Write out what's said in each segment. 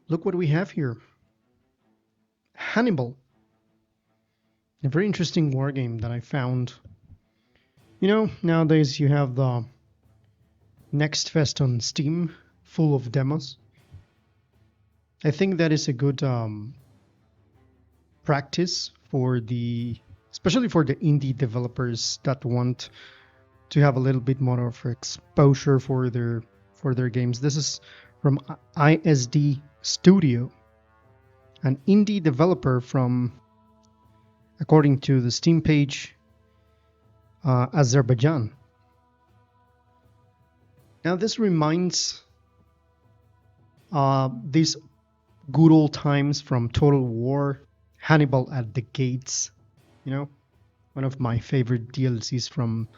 Look what we have here. Hannibal. A very interesting war game that I found. You know, nowadays you have the Next Fest on Steam, full of demos. I think that is a good practice for especially for the indie developers that want to have a little bit more of exposure for their games. This is from ISD Studio, an indie developer from, according to the Steam page, Azerbaijan. Now this reminds these good old times from Total War, Hannibal at the Gates. You know, one of my favorite DLCs from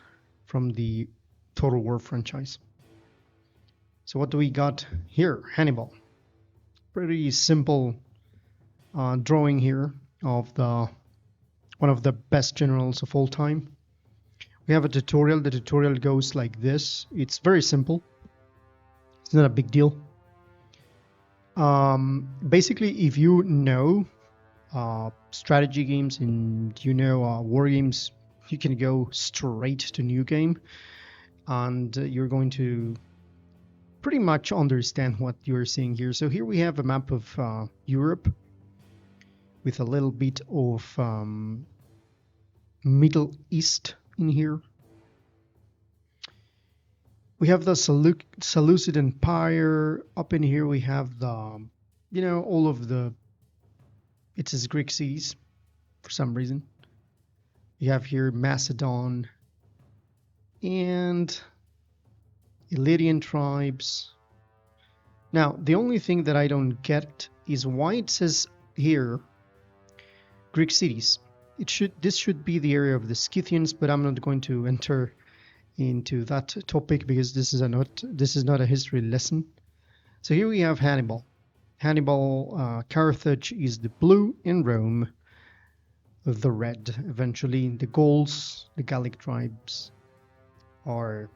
the Total War franchise. So what do we got here? Hannibal. Pretty simple drawing here of the one of the best generals of all time. We have a tutorial. The tutorial goes like this. It's very simple. It's not a big deal. Basically, if you know strategy games and you know war games, you can go straight to new game, and you're going to pretty much understand what you're seeing here. So here we have a map of Europe with a little bit of Middle East in here. We have the Seleucid Empire. Up in here we have the, you know, all of the, it says Greek cities for some reason. You have here Macedon and Illyrian tribes. Now, the only thing that I don't get is why it says here Greek cities. This should be the area of the Scythians, but I'm not going to enter into that topic because this is not a history lesson. So here we have Hannibal. Carthage is the blue, and Rome the red. Eventually, the Gauls, the Gallic tribes, are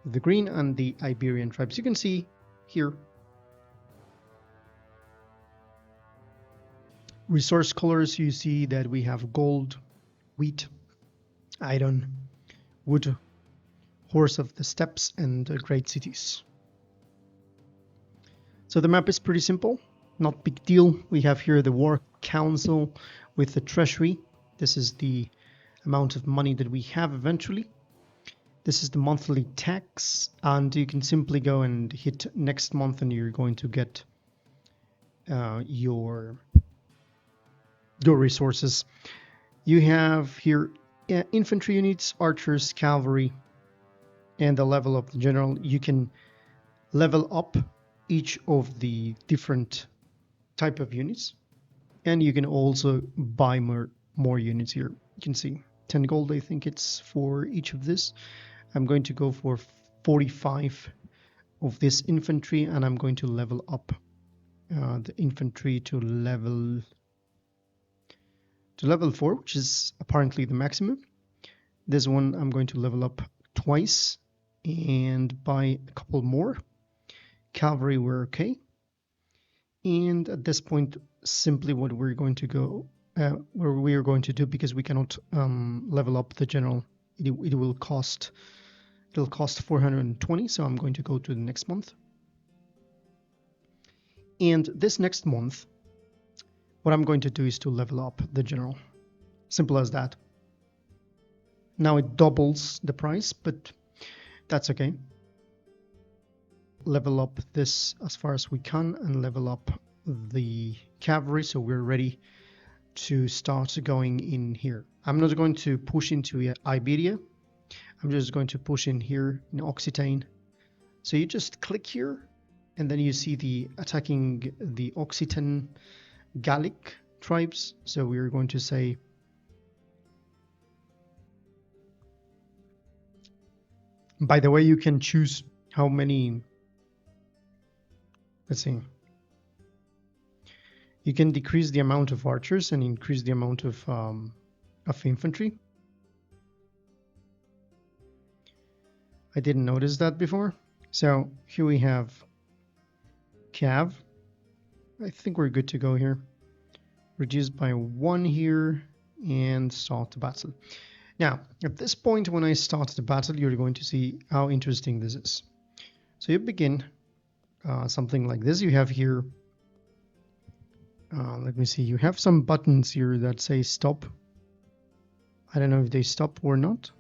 the green, and the Iberian tribes. You can see here resource colors. You see that we have gold, wheat, iron, wood, horse of the steppes, and great cities. So the map is pretty simple, not big deal. We have here the war council with the treasury. This is the amount of money that we have eventually. This is the monthly tax, and you can simply go and hit next month and you're going to get your resources. You have here infantry units, archers, cavalry, and the level of the general. You can level up each of the different type of units, and you can also buy more units here. You can see 10 gold, I think it's for each of this. I'm going to go for 45 of this infantry, and I'm going to level up the infantry to level 4, which is apparently the maximum. This one I'm going to level up twice and buy a couple more. Cavalry were okay, and at this point simply what we're going to go where we are going to do, because we cannot level up the general, it'll cost 420, so I'm going to go to the next month. And this next month what I'm going to do is to level up the general. Simple as that. Now it doubles the price, but that's okay. Level up this as far as we can and level up the cavalry, so we're ready to start going in here. I'm not going to push into Iberia. I'm just going to push in here in Occitane. So you just click here and then you see the attacking the Occitan Gallic tribes. So we're going to say by the way, you can choose how many. Let's see. You can decrease the amount of archers and increase the amount of infantry. I didn't notice that before. So here we have Cav. I think we're good to go here. Reduce by 1 here and start the battle. Now, at this point, when I start the battle, you're going to see how interesting this is. So you begin something like this. You have here, let me see, you have some buttons here that say stop. I don't know if they stop or not.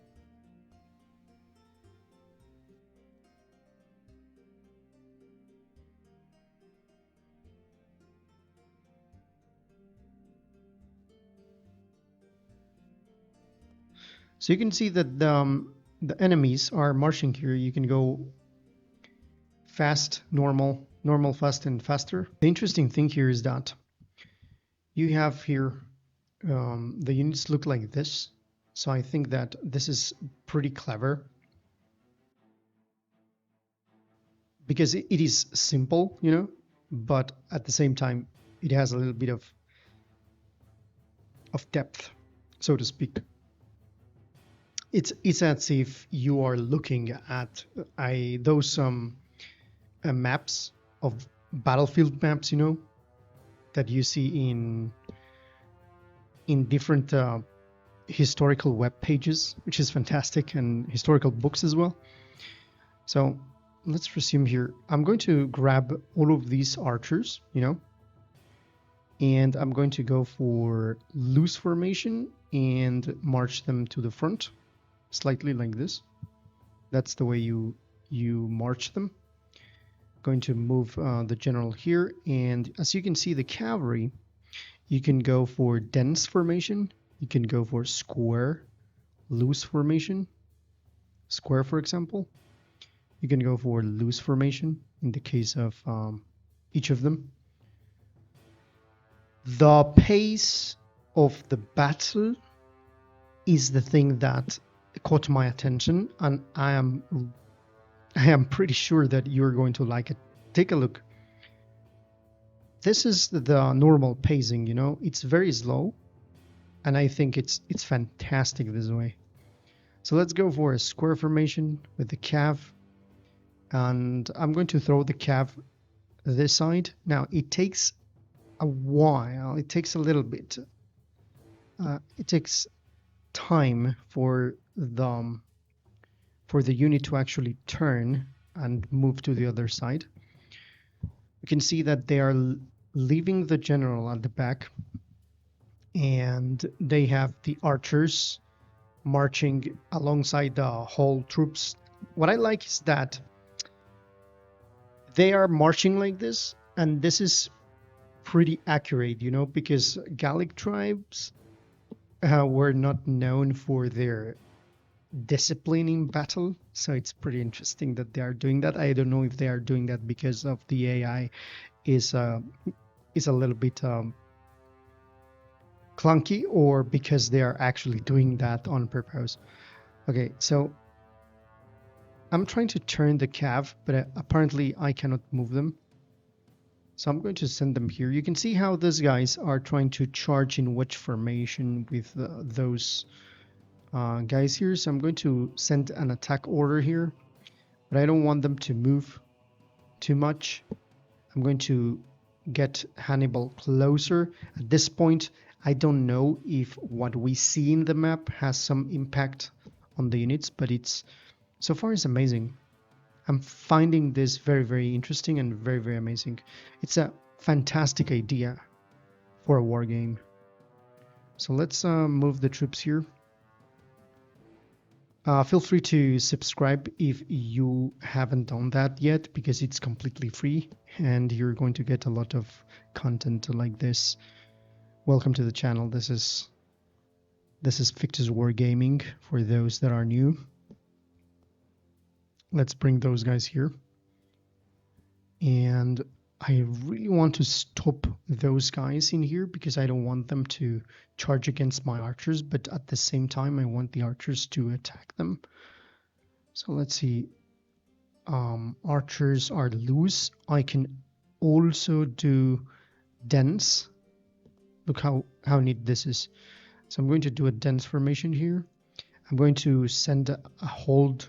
So you can see that the enemies are marching here. You can go fast, normal, normal, fast, and faster. The interesting thing here is that you have here the units look like this. So I think that this is pretty clever because it is simple, you know, but at the same time, it has a little bit of depth, so to speak. It's as if you are looking at those maps of battlefield maps, you know, that you see in different historical web pages, which is fantastic, and historical books as well. So let's resume here. I'm going to grab all of these archers, you know, and I'm going to go for loose formation and march them to the front, slightly like this. That's the way you march them. Going to move the general here, and as you can see, the cavalry, you can go for dense formation, you can go for square, loose formation, square for example. You can go for loose formation in the case of each of them. The pace of the battle is the thing that caught my attention, and I am pretty sure that you're going to like it. Take a look. This is the normal pacing, you know, it's very slow, and I think it's fantastic this way. So let's go for a square formation with the cav, and I'm going to throw the cav this side. Now it takes a while, it takes a little bit, it takes time for the unit to actually turn and move to the other side. You can see that they are leaving the general at the back, and they have the archers marching alongside the whole troops. What I like is that they are marching like this, and this is pretty accurate, you know, because Gallic tribes were not known for their discipline in battle. So it's pretty interesting that they are doing that. I don't know if they are doing that because of the AI is a little bit clunky, or because they are actually doing that on purpose. Okay, so I'm trying to turn the cav, but apparently I cannot move them. So I'm going to send them here. You can see how these guys are trying to charge in wedge formation with those guys here. So I'm going to send an attack order here, but I don't want them to move too much. I'm going to get Hannibal closer. At this point, I don't know if what we see in the map has some impact on the units, but it's so far it's amazing. I'm finding this very, very interesting and very, very amazing. It's a fantastic idea for a war game. So let's move the troops here. Feel free to subscribe if you haven't done that yet, because it's completely free and you're going to get a lot of content like this. Welcome to the channel. This is Fictus Wargaming for those that are new. Let's bring those guys here. And I really want to stop those guys in here because I don't want them to charge against my archers, but at the same time I want the archers to attack them. So let's see. Archers are loose. I can also do dense. Look how neat this is. So I'm going to do a dense formation here. I'm going to send a hold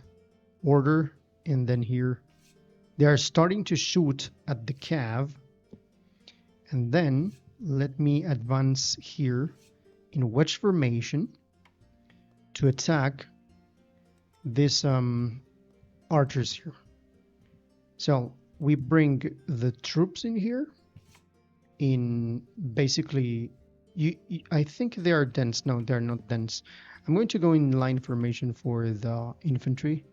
order, and then here they are starting to shoot at the cav, And then let me advance here in wedge formation to attack this archers here. So we bring the troops in here in basically I think they are dense. No, they're not dense. I'm going to go in line formation for the infantry.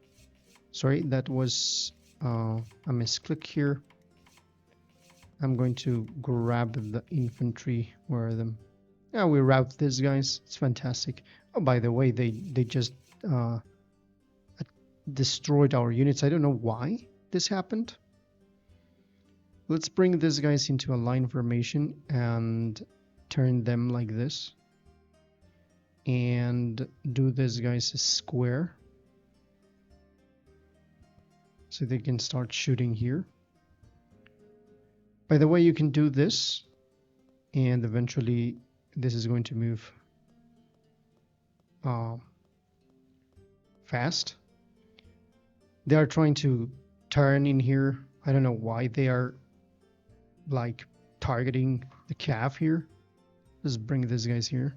Sorry, that was a misclick here. I'm going to grab the infantry. Where are them? Yeah, we route these guys. It's fantastic. Oh, by the way, they just destroyed our units. I don't know why this happened. Let's bring these guys into a line formation and turn them like this. And do these guys a square. So they can start shooting here. By the way, you can do this. And eventually this is going to move fast. They are trying to turn in here. I don't know why they are like targeting the calf here. Let's bring these guys here.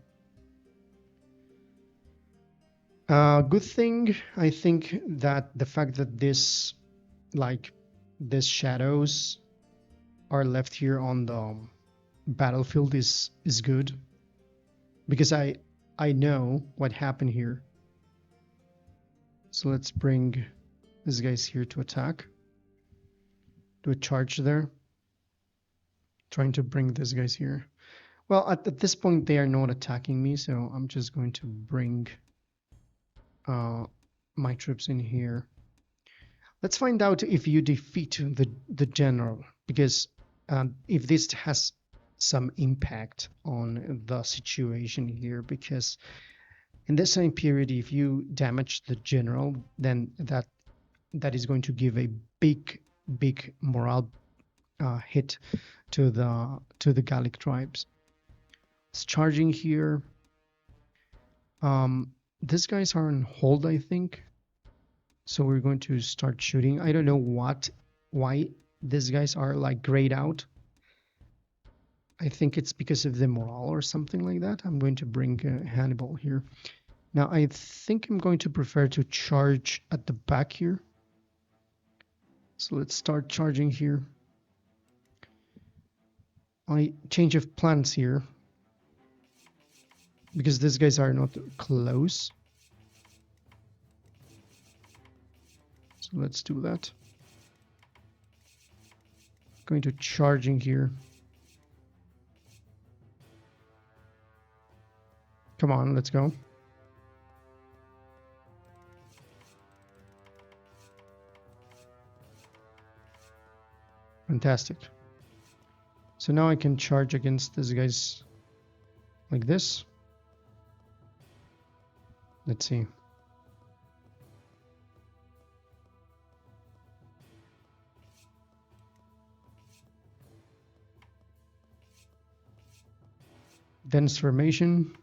Good thing, I think, that the fact that this shadows are left here on the battlefield is good, because I know what happened here. So let's bring these guys here to attack. Do a charge there. Trying to bring these guys here. Well, at this point they are not attacking me, so I'm just going to bring my troops in here. Let's find out if you defeat the general, because if this has some impact on the situation here, because in this same period, if you damage the general, then that is going to give a big morale hit to the Gallic tribes. It's charging here. These guys are on hold, I think. So we're going to start shooting. I don't know why these guys are like grayed out. I think it's because of the morale or something like that. I'm going to bring Hannibal here. Now I think I'm going to prefer to charge at the back here. So let's start charging here. I change of plans here, because these guys are not close. So let's do that. Going to charging here. Come on, let's go. Fantastic. So now I can charge against these guys like this. Let's see. Dense formation.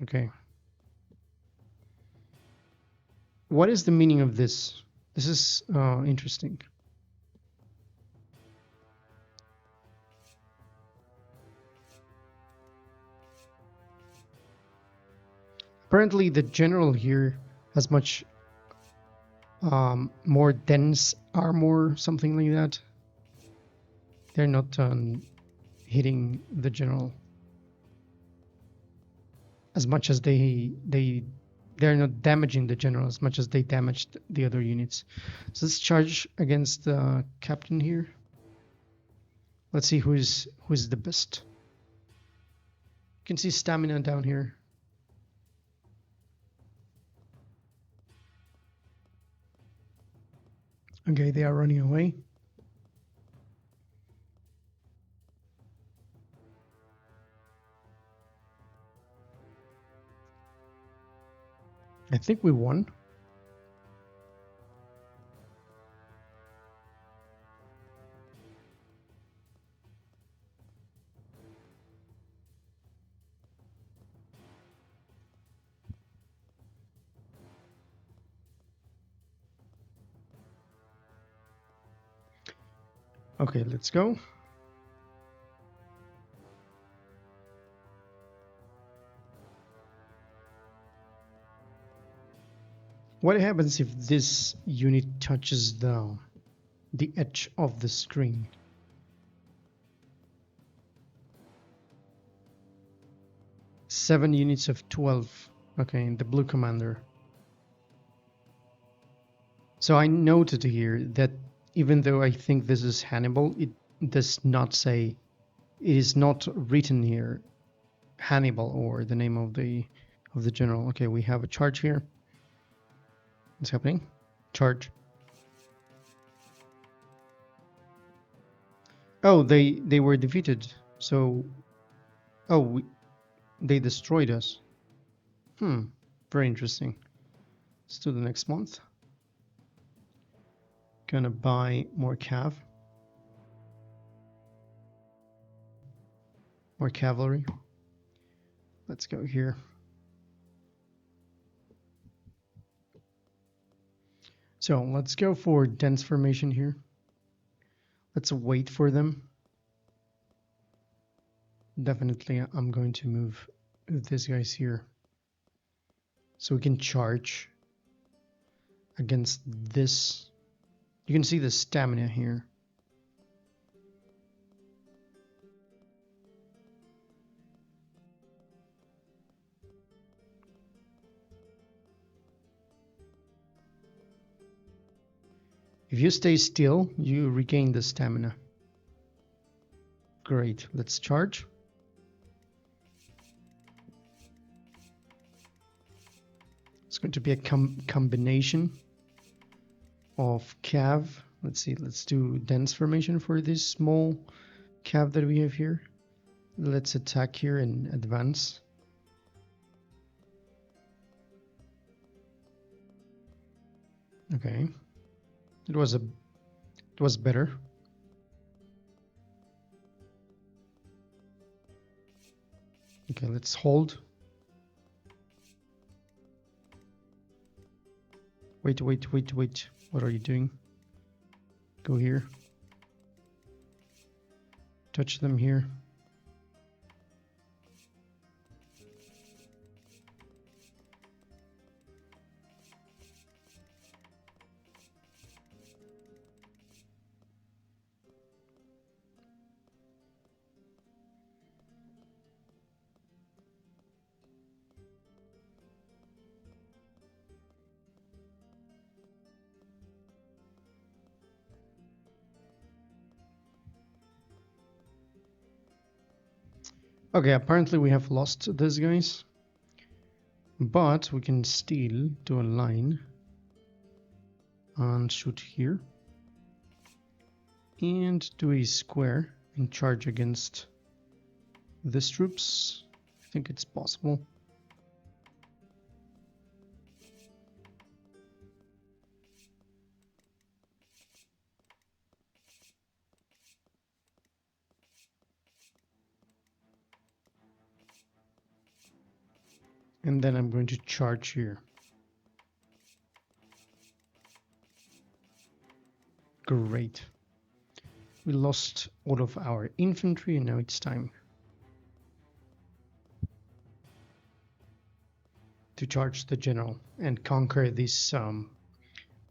Okay. What is the meaning of this? This is interesting. Apparently the general here has much more dense armor, something like that. They're not hitting the general as much as they're not damaging the general as much as they damaged the other units. So let's charge against the captain here. Let's see who's the best. You can see stamina down here. Okay, they are running away. I think we won. Okay, let's go. What happens if this unit touches the edge of the screen? Seven units of 12. Okay, the blue commander. So I noted here that even though I think this is Hannibal, it does not say, it is not written here Hannibal or the name of the general. Okay, we have a charge here. What's happening? Charge. Oh, they were defeated. So, oh, they destroyed us. Very interesting. Let's do the next month. Gonna buy more cav. More cavalry. Let's go here. So let's go for dense formation here. Let's wait for them. Definitely I'm going to move these guys here so we can charge against this. You can see the stamina here. If you stay still, you regain the stamina. Great, let's charge. It's going to be a combination of cav. Let's see, let's do dense formation for this small cav that we have here. Let's attack here and advance. Okay, it was better. Okay, let's hold. Wait. What are you doing? Go here. Touch them here. Okay, apparently we have lost these guys, but we can still do a line and shoot here and do a square and charge against these troops. I think it's possible. And then I'm going to charge here. Great. We lost all of our infantry and now it's time to charge the general and conquer this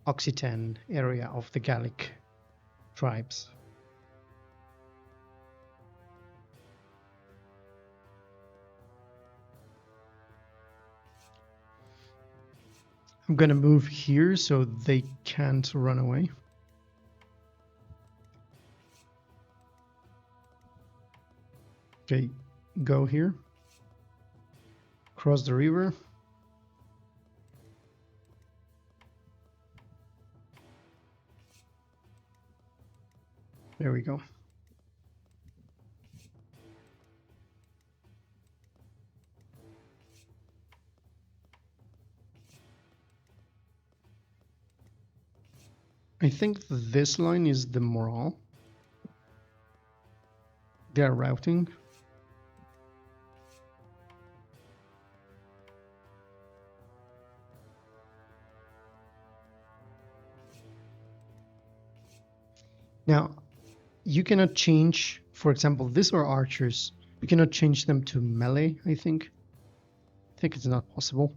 Occitan area of the Gallic tribes. I'm gonna move here so they can't run away. Okay, go here. Cross the river. There we go. I think this line is the morale. They are routing. Now, you cannot change, for example, this or archers. You cannot change them to melee, I think. I think it's not possible.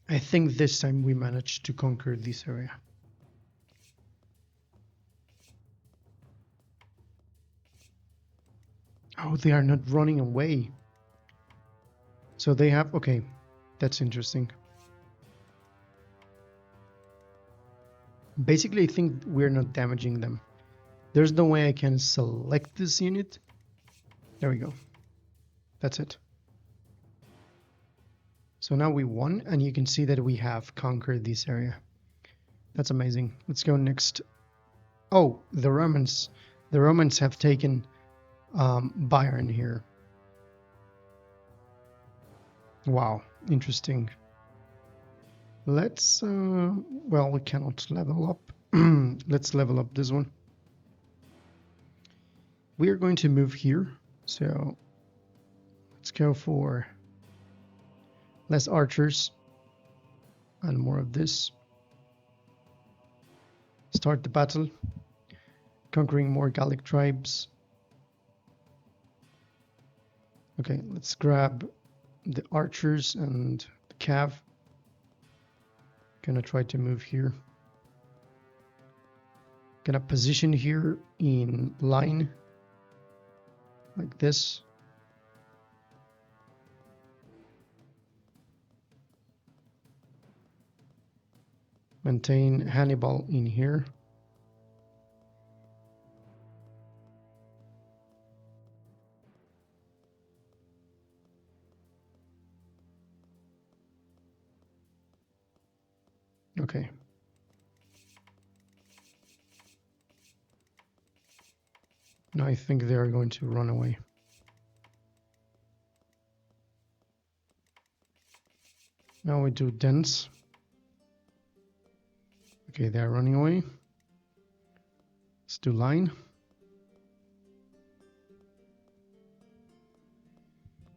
I think this time we managed to conquer this area. Oh, they are not running away. So they have, okay, that's interesting. Basically, I think we're not damaging them. There's no way I can select this unit. There we go. That's it. So now we won, and you can see that we have conquered this area. That's amazing. Let's go next. Oh, the Romans. The Romans have taken Bayern here. Wow, interesting. Let's, well, we cannot level up. Let's level up this one. We are going to move here. So let's go for less archers and more of this. Start the battle. Conquering more Gallic tribes. Okay, let's grab the archers and the cav. Gonna try to move here. Gonna position here in line like this. Maintain Hannibal in here. Okay. Now I think they are going to run away. Now we do dense. Okay, they are running away. Let's do line.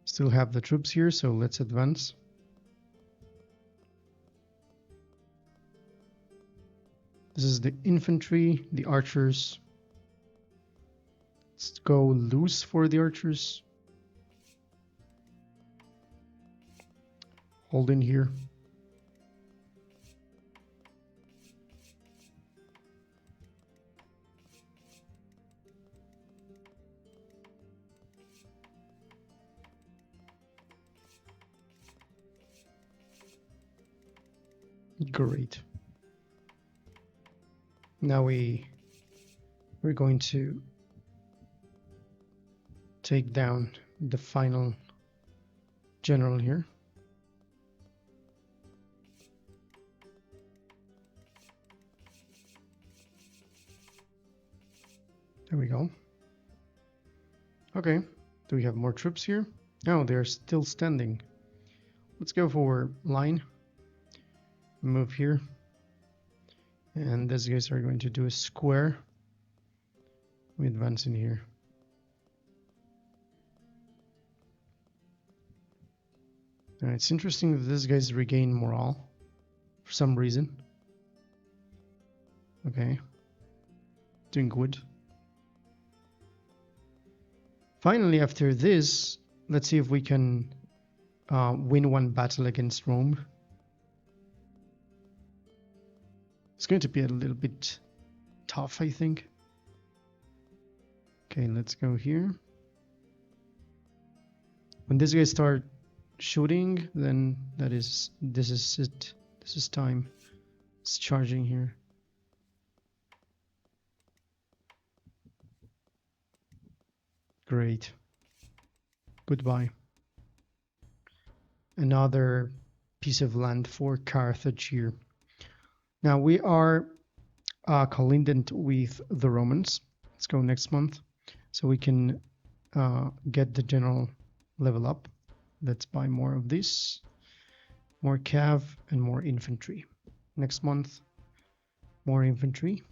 Still have the troops here, so let's advance. This is the infantry, the archers. Let's go loose for the archers. Hold in here. Great. Now we're going to take down the final general here. There we go. Okay, do we have more troops here? No, they're still standing. Let's go for line. Move here. And these guys are going to do a square. We advance in here. Now it's interesting that these guys regain morale for some reason. Okay. Doing good. Finally, after this, let's see if we can win one battle against Rome. It's going to be a little bit tough, I think. Okay, let's go here. When these guys start shooting, then this is it. This is time. It's charging here. Great. Goodbye. Another piece of land for Carthage here. Now we are collineant with the Romans. Let's go next month, so we can get the general level up. Let's buy more of this, more cav and more infantry. Next month, more infantry.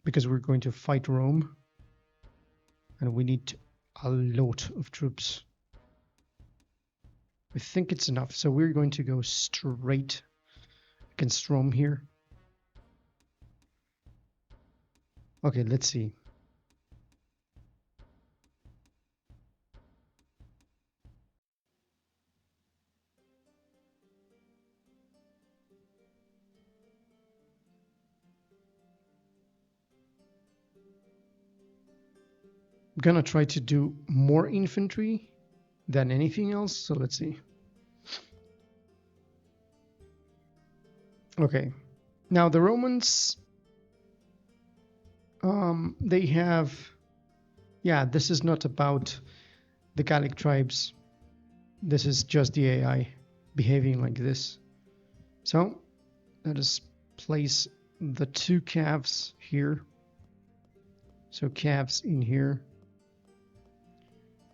because we're going to fight Rome and we need a lot of troops. I think it's enough, so we're going to go straight against Rome here. Okay, let's see. I'm gonna try to do more infantry than anything else, so let's see. Okay, now the Romans, they have, yeah, this is not about the Gallic tribes. This is just the AI behaving like this. So let us place the 2 calves here. So calves in here.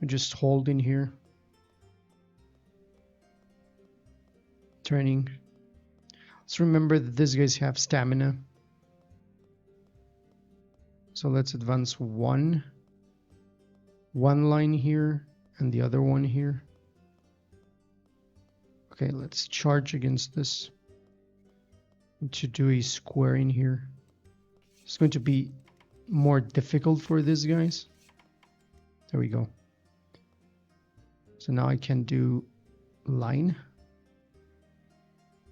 We just hold in here. Turning. Let's remember that these guys have stamina. So let's advance one line here and the other one here. Okay, let's charge against this. To do a square in here. It's going to be more difficult for these guys. There we go. So now I can do line.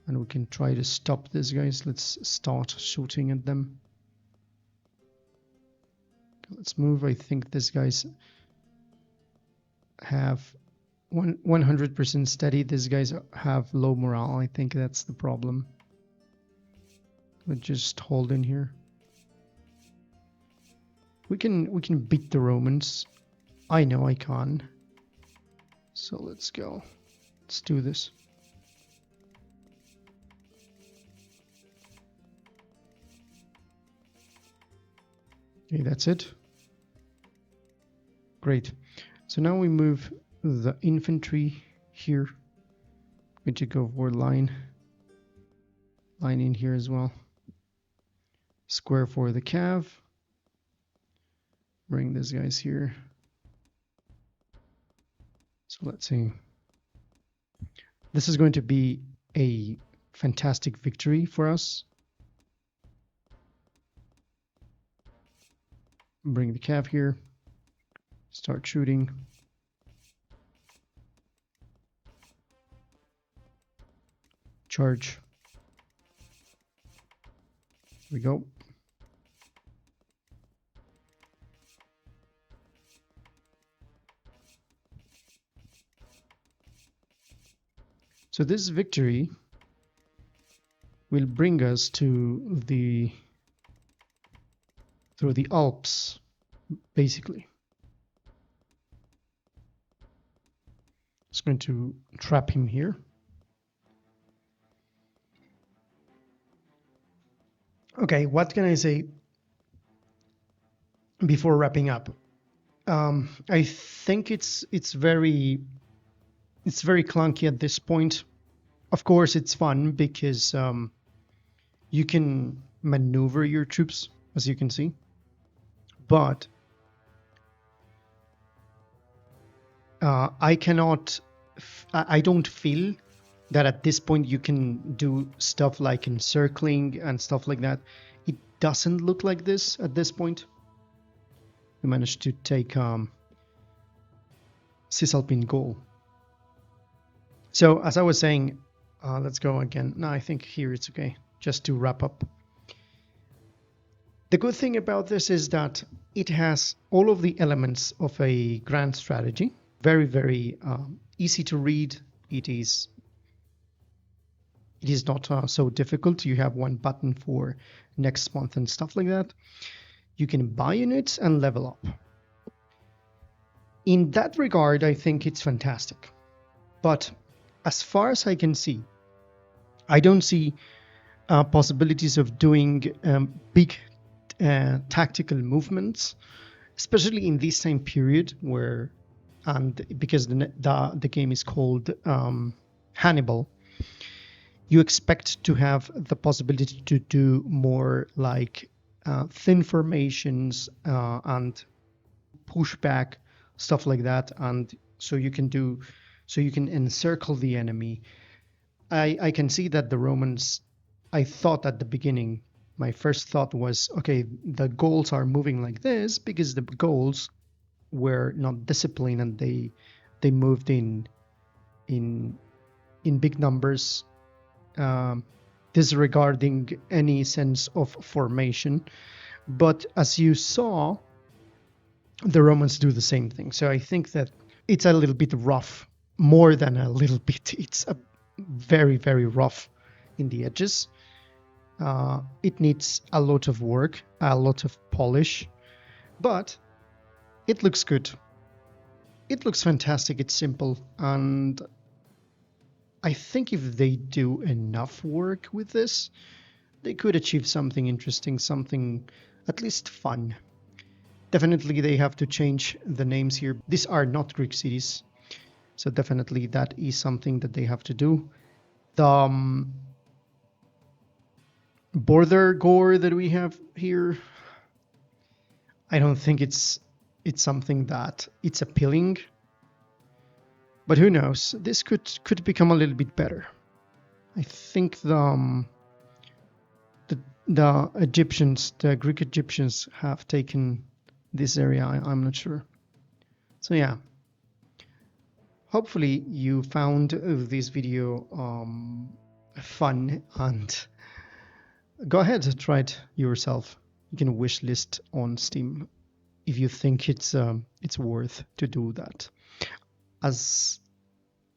And we can try to stop these guys. Let's start shooting at them. Let's move. I think these guys have 100% steady. These guys have low morale. I think that's the problem. Let's just hold in here. We can beat the Romans. I know I can. So let's go. Let's do this. Okay, that's it. Great. So now we move the infantry here. I'm going to go for line in here as well. Square for the cav. Bring these guys here. So let's see. This is going to be a fantastic victory for us. Bring the cav here. Start shooting. Charge. Here we go. So this victory will bring us to through the Alps, basically. It's going to trap him here. Okay, what can I say before wrapping up? I think it's very clunky at this point. Of course, it's fun because you can maneuver your troops, as you can see, but I don't feel that at this point you can do stuff like encircling and stuff like that. It doesn't look like this at this point. We managed to take Cisalpine Gaul. So as I was saying, let's go again. No, I think here it's okay, just to wrap up. The good thing about this is that it has all of the elements of a grand strategy. Very, very easy to read. It is not so difficult. You have one button for next month and stuff like that. You can buy units and level up. In that regard, I think it's fantastic. But as far as I can see, I don't see possibilities of doing big tactical movements, especially in this time period where, and because the game is called Hannibal, you expect to have the possibility to do more like thin formations and pushback, stuff like that, and so you can encircle the enemy. I can see that the Romans, I thought at the beginning, my first thought was, okay, the Gauls are moving like this because the Gauls were not disciplined and they moved in in big numbers, um, disregarding any sense of formation. But as you saw, the Romans do the same thing. So I think that it's a little bit rough, more than a little bit. It's a very, very rough in the edges. It needs a lot of work, a lot of polish, but it looks good. It looks fantastic. It's simple. And I think if they do enough work with this, they could achieve something interesting, something at least fun. Definitely, they have to change the names here. These are not Greek cities. So definitely that is something that they have to do. The border gore that we have here, I don't think it's something that it's appealing. But who knows? This could become a little bit better. I think the Egyptians, the Greek Egyptians, have taken this area. I'm not sure. So yeah. Hopefully you found this video fun, and go ahead, try it yourself. You can wish list on Steam if you think it's worth to do that. As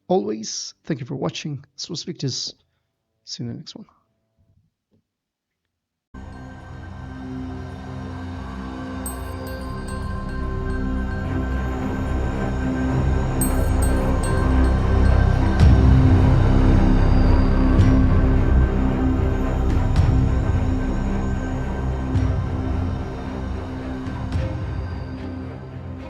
always, thank you for watching. This was Victus. See you in the next one.